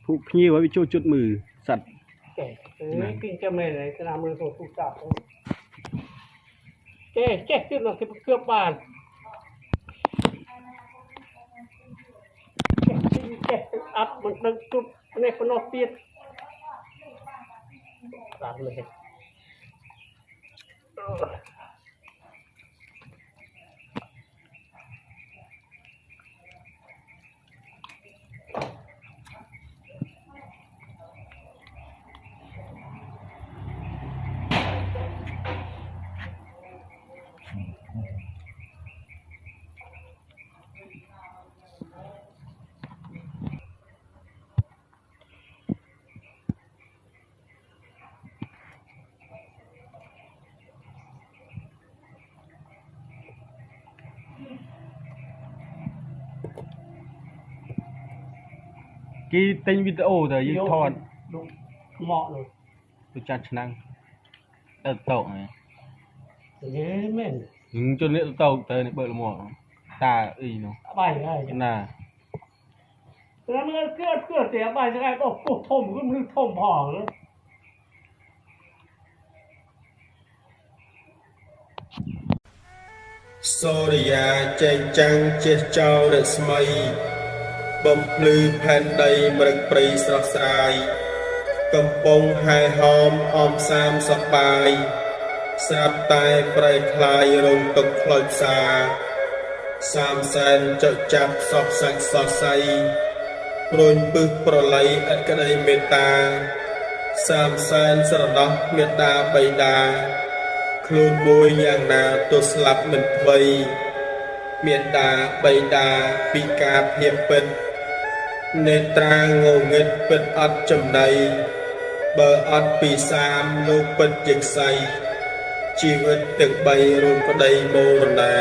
ผู้ขี้ไว้ไปช่วยจุดมือสัตว์แก่กินจะไม่เลยขนาดมือโถถูกจับแก่ขึ้นมาคือเครือบบ้านแก่อัดมันตึงจุดในคนอเปียดตามเลยกี่เต็งวิดีโอแต่ยึดทอดเหมาะเลยตัวจัดชนะโตไงเย้แม่นจนเลี้ยโตเตยในเปิดละหมดตาอีเนาะใบไงน่ะแล้วมันเกลือเสียใบจะไงก็ปุ๊บทมก็มือทมห่อเลยសូរិយាចេញចាំងជះចោលរស្មីបំភ្លឺផែនដីមរឹកព្រៃស្រស់ស្រាយកំពុងហែហោមអមសាមសប្បាយស្រាប់តែប្រែคลายរងទុកផ្លូវផ្សារសាមសែនចុចចាប់សពសាច់សរសៃព្រួញពឹសប្រឡ័យអក្តីមេត្តាសាមសែនស្រណោះមេត្តាបៃតាខ្លួនមួយយ៉ាងណាទោះស្លាប់មិនថ្មីមេត្តាបៃតាពីការភៀបពិតនេត្រាងងឹតពិតអត់ចំណៃបើអត់ពីសាមលោកពិតជាខ្សៃជីវិតទាំងបីរួមប្តីមរណា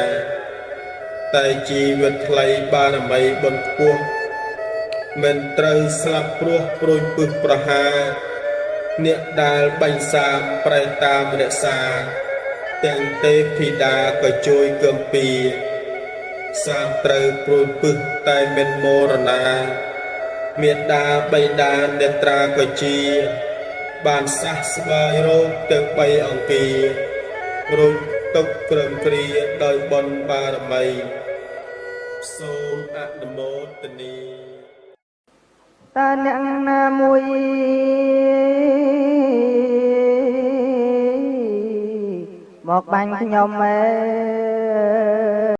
តែជីវិតថ្លៃបារមីបុណ្យខ្ពស់មិនត្រូវស្លាប់ព្រោះព្រួយពឹសប្រហាអ្នកដែលបាញ់សាមប្រែតាមរក្សាទាំងទេពធីតាក៏ជួយគំពីសាមត្រូវព្រួយពឹសតែមិនមរណាមេត្តាបៃតានេត្រាក៏ជាបានសះស្បើយរោគទាំងបីអង្គារួចទុកក្រឹមគ្រាដោយបុណ្យបារមីសូមអនុមោទនាតើអ្នកណាមួយមកបាញ់ខ្ញុំ